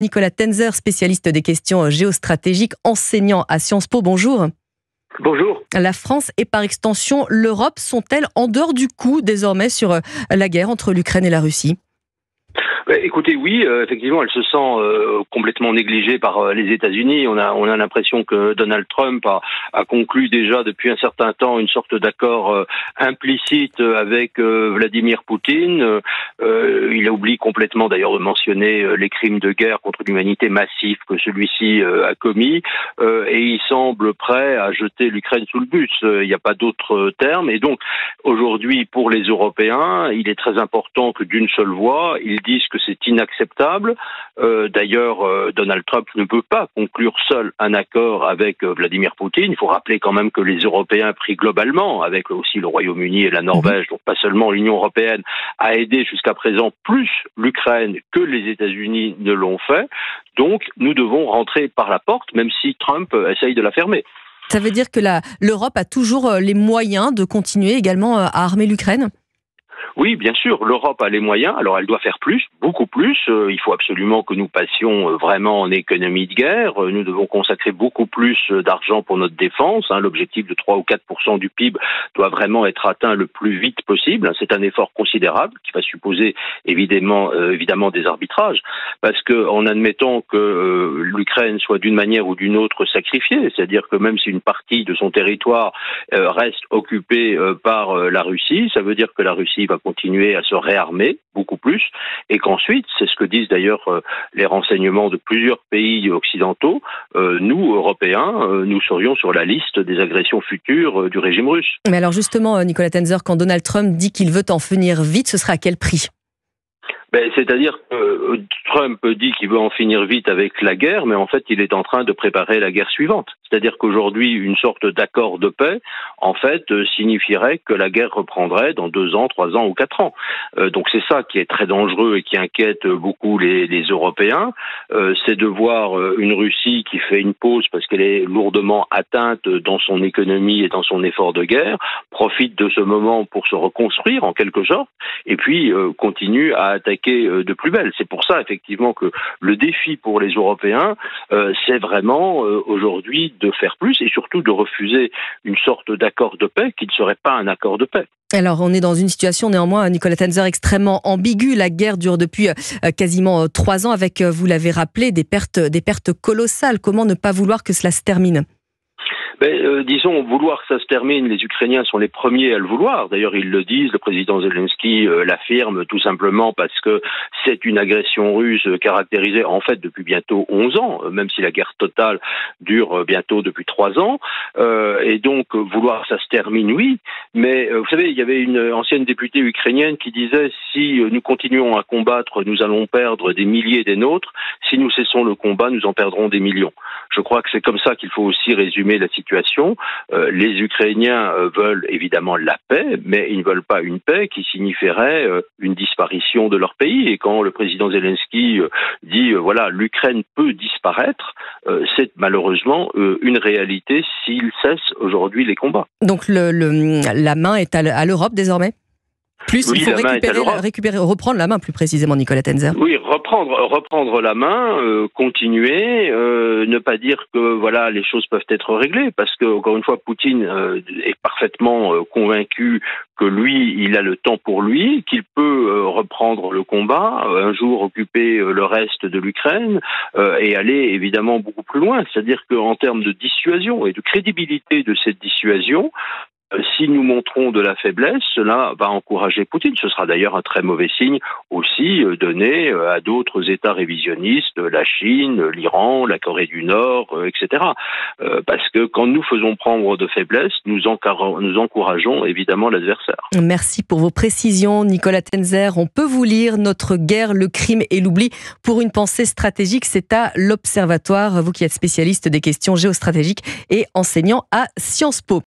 Nicolas Tenzer, spécialiste des questions géostratégiques, enseignant à Sciences Po. Bonjour. Bonjour. La France et par extension l'Europe sont-elles en dehors du coup désormais sur la guerre entre l'Ukraine et la Russie ? Écoutez, oui, effectivement, elle se sent complètement négligée par les États-Unis. On a l'impression que Donald Trump a conclu déjà depuis un certain temps une sorte d'accord implicite avec Vladimir Poutine. Il oublie complètement d'ailleurs de mentionner les crimes de guerre contre l'humanité massifs que celui-ci a commis. Et il semble prêt à jeter l'Ukraine sous le bus. Il n'y a pas d'autre terme. Et donc, aujourd'hui, pour les Européens, il est très important que d'une seule voix, ils disent que c'est inacceptable. D'ailleurs, Donald Trump ne peut pas conclure seul un accord avec Vladimir Poutine. Il faut rappeler quand même que les Européens pris globalement, avec aussi le Royaume-Uni et la Norvège, donc pas seulement l'Union européenne, a aidé jusqu'à présent plus l'Ukraine que les États-Unis ne l'ont fait. Donc, nous devons rentrer par la porte, même si Trump essaye de la fermer. Ça veut dire que l'Europe a toujours les moyens de continuer également à armer l'Ukraine ? Oui, bien sûr, l'Europe a les moyens, alors elle doit faire plus, beaucoup plus. Il faut absolument que nous passions vraiment en économie de guerre. Nous devons consacrer beaucoup plus d'argent pour notre défense. L'objectif de 3 ou 4% du PIB doit vraiment être atteint le plus vite possible. C'est un effort considérable qui va supposer évidemment des arbitrages, parce que en admettant que l'Ukraine soit d'une manière ou d'une autre sacrifiée, c'est-à-dire que même si une partie de son territoire reste occupée par la Russie, ça veut dire que la Russie va continuer à se réarmer beaucoup plus et qu'ensuite, c'est ce que disent d'ailleurs les renseignements de plusieurs pays occidentaux, nous, Européens, nous serions sur la liste des agressions futures du régime russe. Mais alors justement, Nicolas Tenzer, quand Donald Trump dit qu'il veut en finir vite, ce sera à quel prix ? C'est-à-dire que Trump dit qu'il veut en finir vite avec la guerre, mais en fait, il est en train de préparer la guerre suivante. C'est-à-dire qu'aujourd'hui, une sorte d'accord de paix, en fait, signifierait que la guerre reprendrait dans 2 ans, 3 ans ou 4 ans. Donc c'est ça qui est très dangereux et qui inquiète beaucoup les Européens. C'est de voir une Russie qui fait une pause parce qu'elle est lourdement atteinte dans son économie et dans son effort de guerre, profite de ce moment pour se reconstruire en quelque sorte, et puis continue à attaquer de plus belle. C'est pour ça effectivement que le défi pour les Européens, c'est vraiment aujourd'hui de faire plus et surtout de refuser une sorte d'accord de paix qui ne serait pas un accord de paix. Alors, on est dans une situation néanmoins, Nicolas Tenzer, extrêmement ambiguë. La guerre dure depuis quasiment 3 ans avec, vous l'avez rappelé, des pertes colossales. Comment ne pas vouloir que cela se termine ? Disons, vouloir que ça se termine, les Ukrainiens sont les premiers à le vouloir. D'ailleurs, ils le disent, le président Zelensky l'affirme tout simplement parce que c'est une agression russe caractérisée en fait depuis bientôt 11 ans, même si la guerre totale dure bientôt depuis 3 ans. Et donc, vouloir que ça se termine, oui. Mais vous savez, il y avait une ancienne députée ukrainienne qui disait « Si nous continuons à combattre, nous allons perdre des milliers des nôtres. Si nous cessons le combat, nous en perdrons des millions. » Je crois que c'est comme ça qu'il faut aussi résumer la situation. Les Ukrainiens veulent évidemment la paix, mais ils ne veulent pas une paix qui signifierait une disparition de leur pays. Et quand le président Zelensky dit voilà, l'Ukraine peut disparaître, c'est malheureusement une réalité s'il cesse aujourd'hui les combats. Donc la main est à l'Europe désormais ? Plus, oui, il faut reprendre la main plus précisément, Nicolas Tenzer. Oui, reprendre la main, continuer, ne pas dire que voilà les choses peuvent être réglées, parce que encore une fois, Poutine est parfaitement convaincu que lui, il a le temps pour lui, qu'il peut reprendre le combat, un jour occuper le reste de l'Ukraine et aller évidemment beaucoup plus loin. C'est-à-dire qu'en termes de dissuasion et de crédibilité de cette dissuasion, si nous montrons de la faiblesse, cela va encourager Poutine. Ce sera d'ailleurs un très mauvais signe aussi donné à d'autres États révisionnistes, la Chine, l'Iran, la Corée du Nord, etc. Parce que quand nous faisons prendre de faiblesse, nous encourageons évidemment l'adversaire. Merci pour vos précisions, Nicolas Tenzer. On peut vous lire Notre guerre, le crime et l'oubli pour une pensée stratégique. C'est à l'Observatoire, vous qui êtes spécialiste des questions géostratégiques et enseignant à Sciences Po.